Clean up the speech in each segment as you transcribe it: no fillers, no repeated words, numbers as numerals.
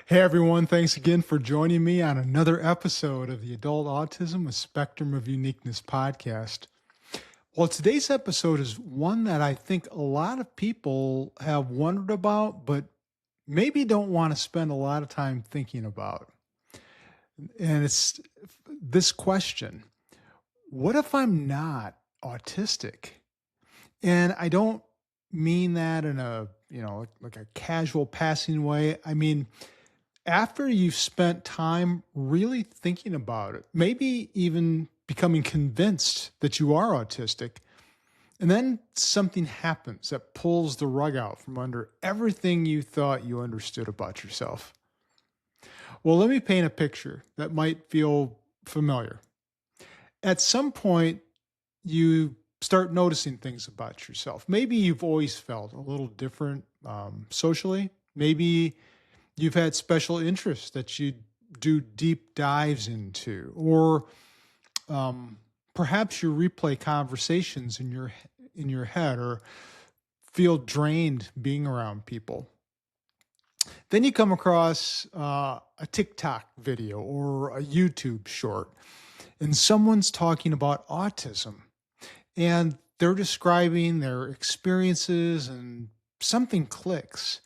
Hey everyone, thanks again for joining me on another episode of the Adult Autism with Spectrum of Uniqueness podcast. Well, today's episode is one that I think a lot of people have wondered about, but maybe don't want to spend a lot of time thinking about. And it's this question: what if I'm not autistic? And I don't mean that in a, like a casual passing way. I mean, after you've spent time really thinking about it, maybe even becoming convinced that you are autistic, and then something happens that pulls the rug out from under everything you thought you understood about yourself. Well, let me paint a picture that might feel familiar. At some point, you start noticing things about yourself. Maybe you've always felt a little different socially. Maybe you've had special interests that you do deep dives into, or perhaps you replay conversations in your head, or feel drained being around people. Then you come across a TikTok video or a YouTube short, and someone's talking about autism, and they're describing their experiences, and something clicks.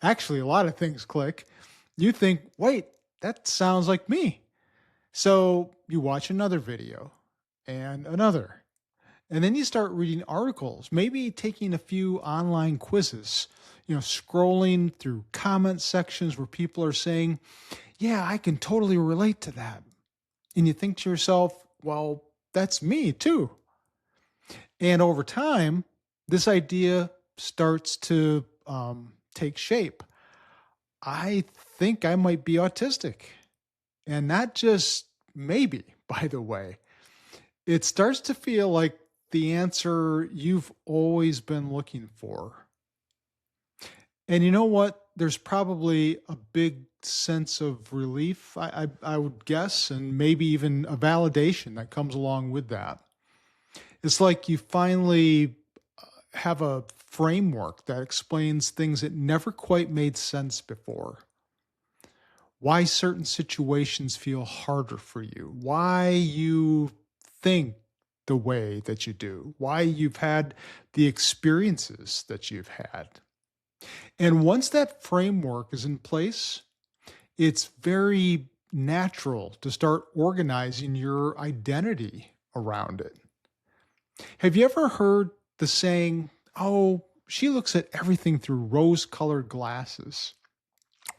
Actually, a lot of things click. You think, wait, that sounds like me. So you watch another video and another. And then you start reading articles, maybe taking a few online quizzes, scrolling through comment sections where people are saying, yeah, I can totally relate to that. And you think to yourself, well, that's me too. And over time, this idea starts to take shape. I think I might be autistic. And not just maybe, by the way. It starts to feel like the answer you've always been looking for. And you know what? There's probably a big sense of relief, I would guess, and maybe even a validation that comes along with that. It's like you finally have a framework that explains things that never quite made sense before. Why certain situations feel harder for you, why you think the way that you do, why you've had the experiences that you've had. And once that framework is in place, it's very natural to start organizing your identity around it. Have you ever heard the saying, oh, she looks at everything through rose colored glasses?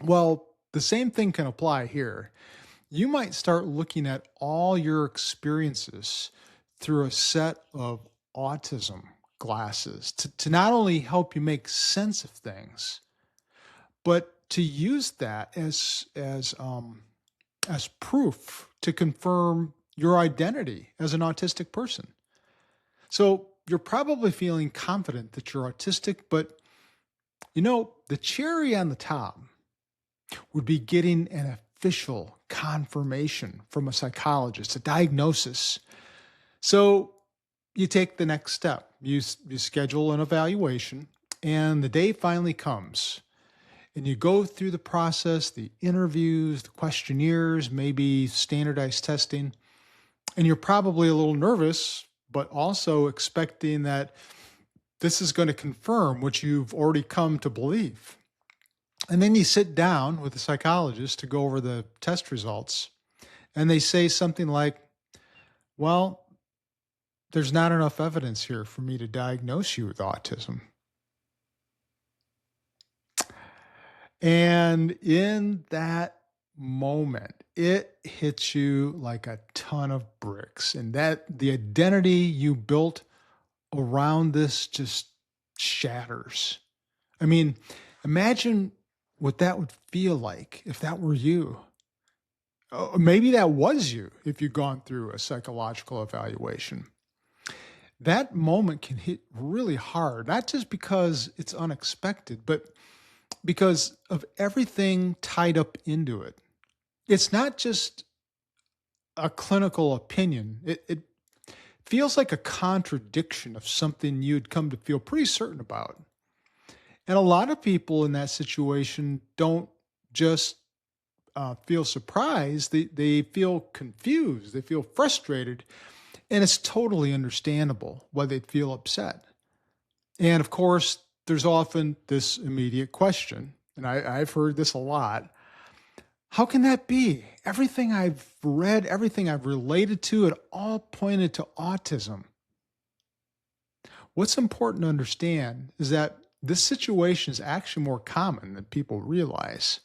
Well, the same thing can apply here. You might start looking at all your experiences through a set of autism glasses to not only help you make sense of things, but to use that as proof to confirm your identity as an autistic person. So you're probably feeling confident that you're autistic, but the cherry on the top would be getting an official confirmation from a psychologist, a diagnosis. So you take the next step. You schedule an evaluation, and the day finally comes. And you go through the process, the interviews, the questionnaires, maybe standardized testing. And you're probably a little nervous, but also expecting that this is going to confirm what you've already come to believe. And then you sit down with a psychologist to go over the test results, and they say something like, well, there's not enough evidence here for me to diagnose you with autism. And in that moment, it hits you like a ton of bricks, and that the identity you built around this just shatters. I mean, imagine what that would feel like if that were you. Maybe that was you if you've gone through a psychological evaluation. That moment can hit really hard, not just because it's unexpected, but because of everything tied up into it. It's not just a clinical opinion. It feels like a contradiction of something you'd come to feel pretty certain about. And a lot of people in that situation don't just feel surprised. They feel confused. They feel frustrated. And it's totally understandable why they'd feel upset. And of course, there's often this immediate question, and I've heard this a lot. How can that be? Everything I've read, everything I've related to, it all pointed to autism. What's important to understand is that this situation is actually more common than people realize.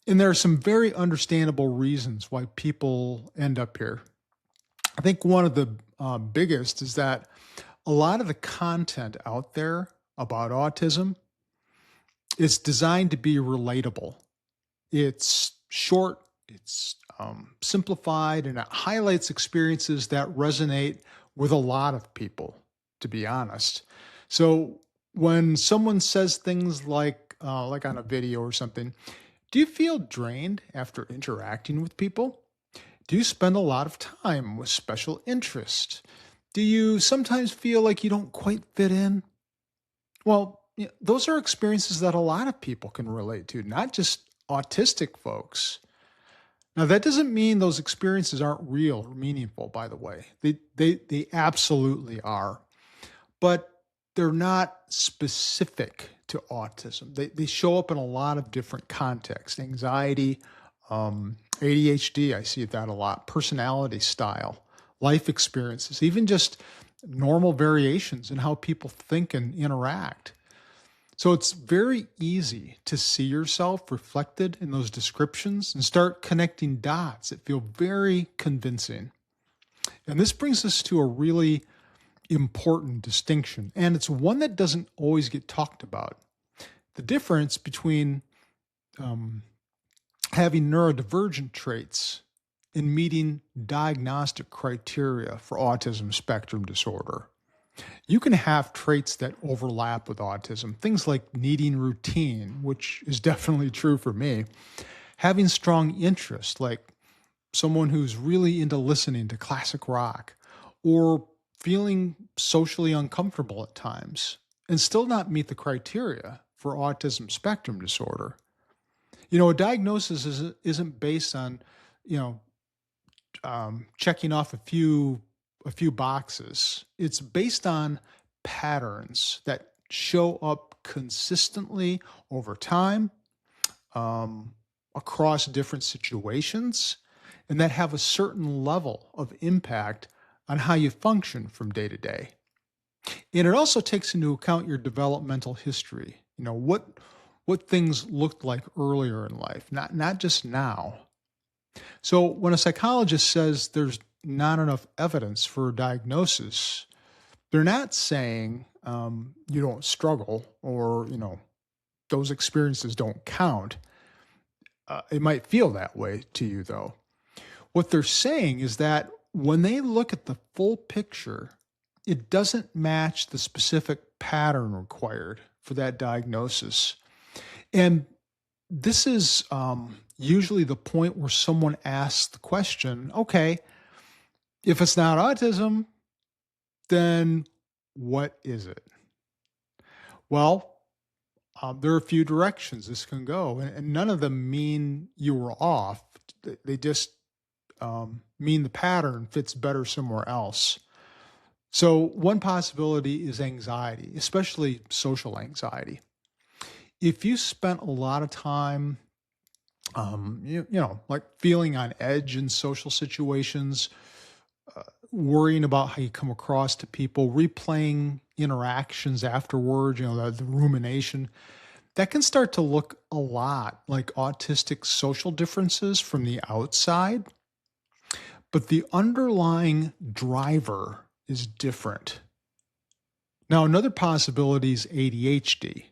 And there are some very understandable reasons why people end up here. I think one of the biggest is that a lot of the content out there about autism is designed to be relatable. It's short, it's simplified, and it highlights experiences that resonate with a lot of people, to be honest. So when someone says things like on a video or something, do you feel drained after interacting with people? Do you spend a lot of time with special interests? Do you sometimes feel like you don't quite fit in? Well, those are experiences that a lot of people can relate to, not just autistic folks. Now, that doesn't mean those experiences aren't real or meaningful, by the way. They absolutely are. But they're not specific to autism. They show up in a lot of different contexts: anxiety, ADHD, I see that a lot, personality style, life experiences, even just normal variations in how people think and interact. So it's very easy to see yourself reflected in those descriptions and start connecting dots that feel very convincing. And this brings us to a really important distinction, and it's one that doesn't always get talked about. The difference between um, having neurodivergent traits and meeting diagnostic criteria for autism spectrum disorder. You can have traits that overlap with autism, things like needing routine, which is definitely true for me, having strong interests, like someone who's really into listening to classic rock, or feeling socially uncomfortable at times, and still not meet the criteria for autism spectrum disorder. A diagnosis isn't based on, you know, checking off a few boxes. It's based on patterns that show up consistently over time, um, across different situations, and that have a certain level of impact on how you function from day to day. And it also takes into account your developmental history. What things looked like earlier in life, not just now. So when a psychologist says there's not enough evidence for a diagnosis, they're not saying you don't struggle, or those experiences don't count. It might feel that way to you, though. What they're saying is that when they look at the full picture, it doesn't match the specific pattern required for that diagnosis. And this is usually the point where someone asks the question, okay, if it's not autism, then what is it? Well, there are a few directions this can go, and none of them mean you were off. They just mean the pattern fits better somewhere else. So, one possibility is anxiety, especially social anxiety. If you spent a lot of time, like feeling on edge in social situations, worrying about how you come across to people, replaying interactions afterward, the rumination, that can start to look a lot like autistic social differences from the outside. But the underlying driver is different. Now, another possibility is ADHD.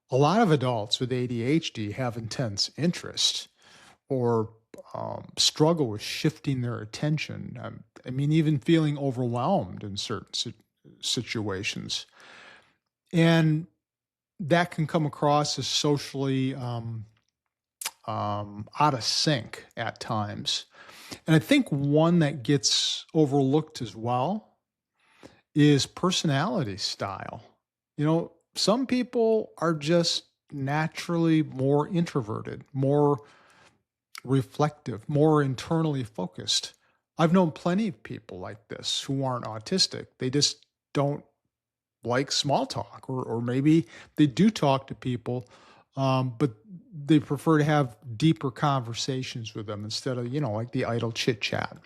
A lot of adults with ADHD have intense interest, or struggle with shifting their attention. Even feeling overwhelmed in certain situations. And that can come across as socially out of sync at times. And I think one that gets overlooked as well is personality style. Some people are just naturally more introverted, more reflective, more internally focused. I've known plenty of people like this who aren't autistic. They just don't like small talk, or maybe they do talk to people, but they prefer to have deeper conversations with them instead of, like the idle chit chat.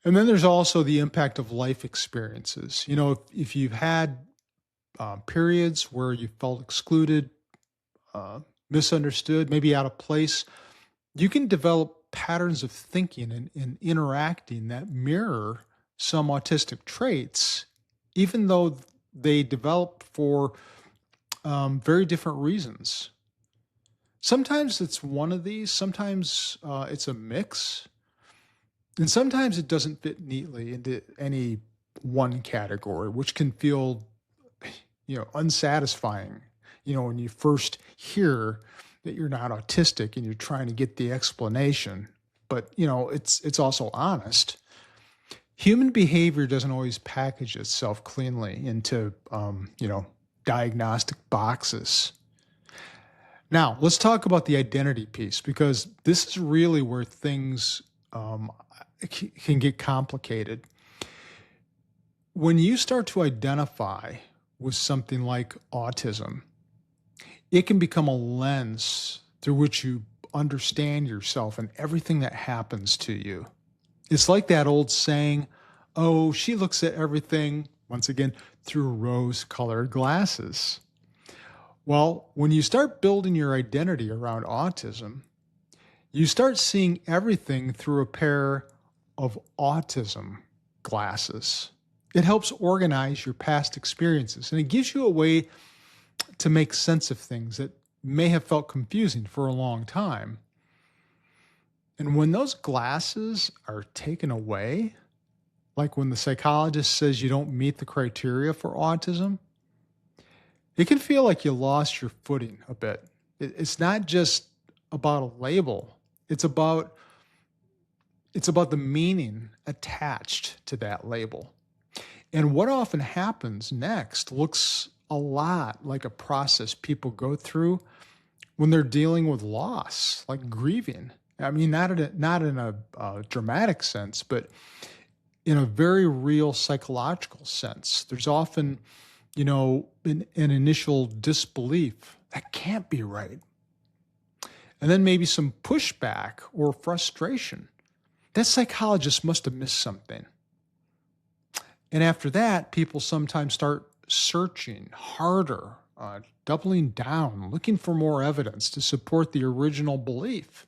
And then there's also the impact of life experiences. If you've had periods where you felt excluded, misunderstood, maybe out of place, you can develop patterns of thinking and interacting that mirror some autistic traits, even though they develop for very different reasons. Sometimes it's one of these, sometimes it's a mix, and sometimes it doesn't fit neatly into any one category, which can feel, unsatisfying, when you first hear that you're not autistic and you're trying to get the explanation. But, it's also honest. Human behavior doesn't always package itself cleanly into, diagnostic boxes. Now, let's talk about the identity piece, because this is really where things can get complicated. When you start to identify with something like autism, it can become a lens through which you understand yourself and everything that happens to you. It's like that old saying, oh, she looks at everything, once again, through rose-colored glasses. Well, when you start building your identity around autism, you start seeing everything through a pair of autism glasses. It helps organize your past experiences, and it gives you a way to make sense of things that may have felt confusing for a long time. And when those glasses are taken away, like when the psychologist says you don't meet the criteria for autism, it can feel like you lost your footing a bit. It's not just about a label. It's about the meaning attached to that label. And what often happens next looks a lot like a process people go through when they're dealing with loss, like grieving. I mean, not in a dramatic sense, but in a very real psychological sense. There's often, an initial disbelief that can't be right. And then maybe some pushback or frustration. That psychologist must have missed something. And after that, people sometimes start searching harder, doubling down, looking for more evidence to support the original belief.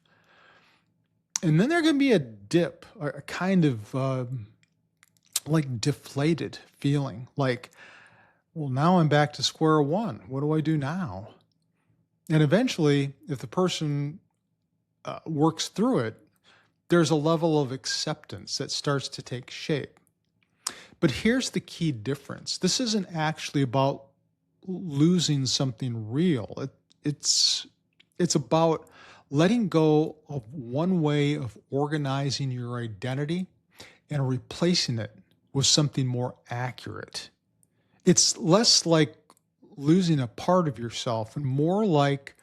And then there can be a dip, a kind of like deflated feeling, like, well, now I'm back to square one. What do I do now? And eventually, if the person works through it, there's a level of acceptance that starts to take shape. But here's the key difference. This isn't actually about losing something real. It's about letting go of one way of organizing your identity and replacing it with something more accurate. It's less like losing a part of yourself and more like,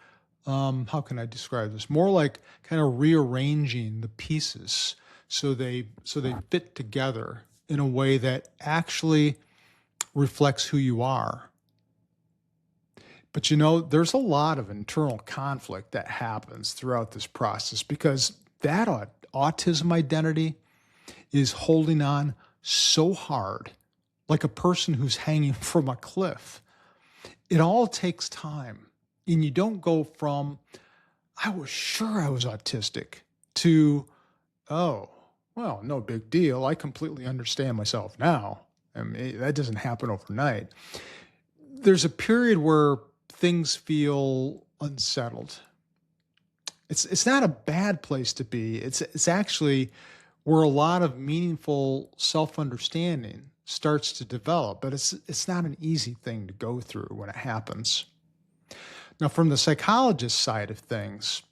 how can I describe this? More like kind of rearranging the pieces so they fit together in a way that actually reflects who you are. But there's a lot of internal conflict that happens throughout this process, because that autism identity is holding on so hard, like a person who's hanging from a cliff. It all takes time. And you don't go from, I was sure I was autistic, to, oh, well, no big deal. I completely understand myself now. I mean, that doesn't happen overnight. There's a period where things feel unsettled. It's not a bad place to be. It's actually where a lot of meaningful self-understanding starts to develop, but it's not an easy thing to go through when it happens. Now, from the psychologist side of things,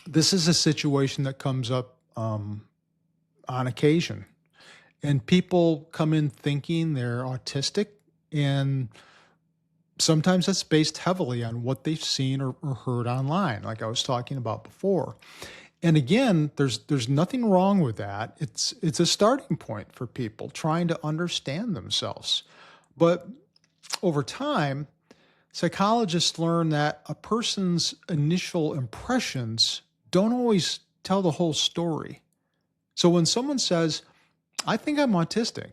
this is a situation that comes up on occasion. And people come in thinking they're autistic, and Sometimes that's based heavily on what they've seen or heard online, like I was talking about before. And again, there's nothing wrong with that. It's a starting point for people trying to understand themselves. But over time, psychologists learn that a person's initial impressions don't always tell the whole story. So when someone says, "I think I'm autistic,"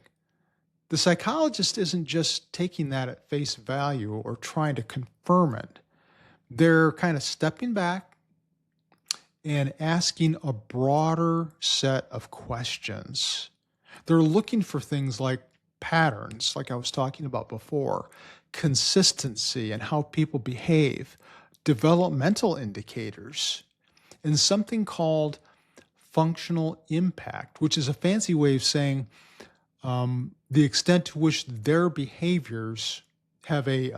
the psychologist isn't just taking that at face value or trying to confirm it. They're kind of stepping back and asking a broader set of questions. They're looking for things like patterns, like I was talking about before, consistency and how people behave, developmental indicators, and something called functional impact, which is a fancy way of saying the extent to which their behaviors have a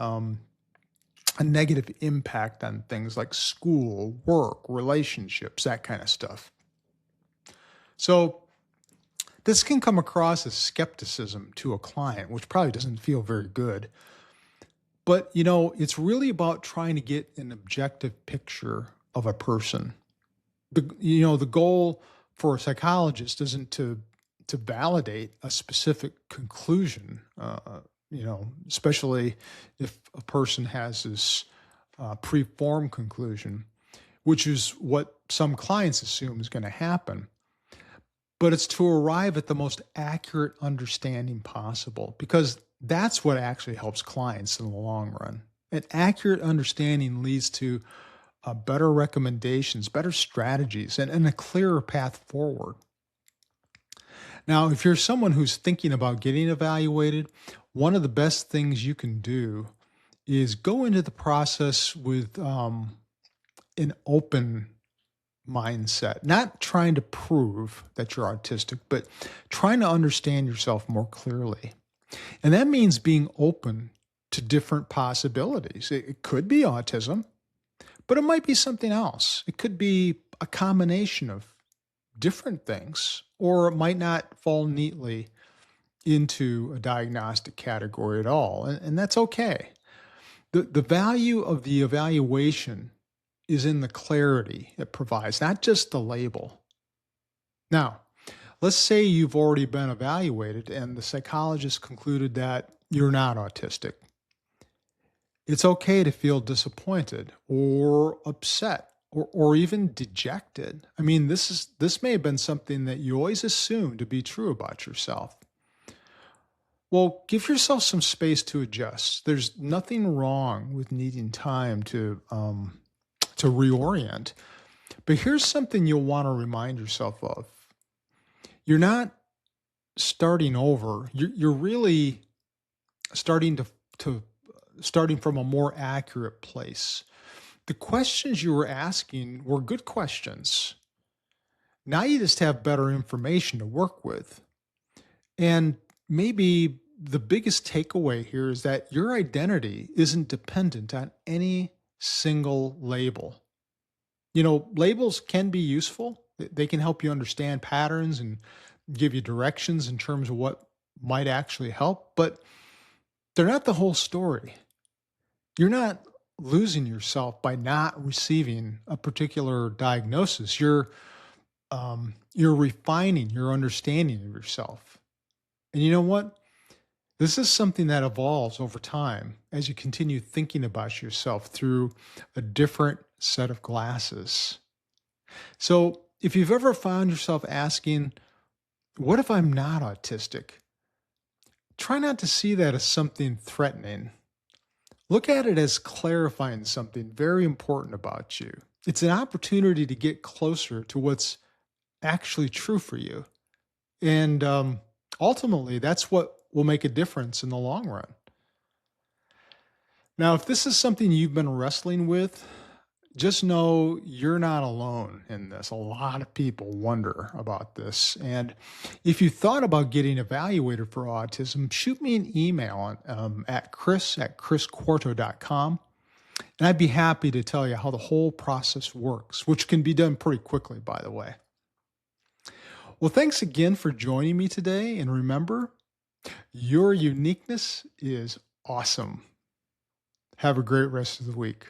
negative impact on things like school, work, relationships, that kind of stuff. So this can come across as skepticism to a client, which probably doesn't feel very good. But, it's really about trying to get an objective picture of a person. The goal for a psychologist isn't to validate a specific conclusion, especially if a person has this preformed conclusion, which is what some clients assume is going to happen. But it's to arrive at the most accurate understanding possible, because that's what actually helps clients in the long run. An accurate understanding leads to better recommendations, better strategies, and a clearer path forward. Now, if you're someone who's thinking about getting evaluated, one of the best things you can do is go into the process with an open mindset, not trying to prove that you're autistic, but trying to understand yourself more clearly. And that means being open to different possibilities. It could be autism, but it might be something else. It could be a combination of different things, or it might not fall neatly into a diagnostic category at all. And that's okay. The value of the evaluation is in the clarity it provides, not just the label. Now, let's say you've already been evaluated and the psychologist concluded that you're not autistic. It's okay to feel disappointed or upset or even dejected. I mean, this may have been something that you always assumed to be true about yourself. Well, give yourself some space to adjust. There's nothing wrong with needing time to reorient. But here's something you'll want to remind yourself of. You're not starting over. You're really starting to starting from a more accurate place. The questions you were asking were good questions. Now you just have better information to work with. And maybe the biggest takeaway here is that your identity isn't dependent on any single label. Labels can be useful. They can help you understand patterns and give you directions in terms of what might actually help, but they're not the whole story. You're not losing yourself by not receiving a particular diagnosis. You're refining your understanding of yourself. And you know what? This is something that evolves over time as you continue thinking about yourself through a different set of glasses. So if you've ever found yourself asking, what if I'm not autistic? Try not to see that as something threatening. Look at it as clarifying something very important about you. It's an opportunity to get closer to what's actually true for you. And ultimately, that's what will make a difference in the long run. Now, if this is something you've been wrestling with, just know you're not alone in this. A lot of people wonder about this. And if you thought about getting evaluated for autism, shoot me an email at chris@chrisquarto.com. And I'd be happy to tell you how the whole process works, which can be done pretty quickly, by the way. Well, thanks again for joining me today. And remember, your uniqueness is awesome. Have a great rest of the week.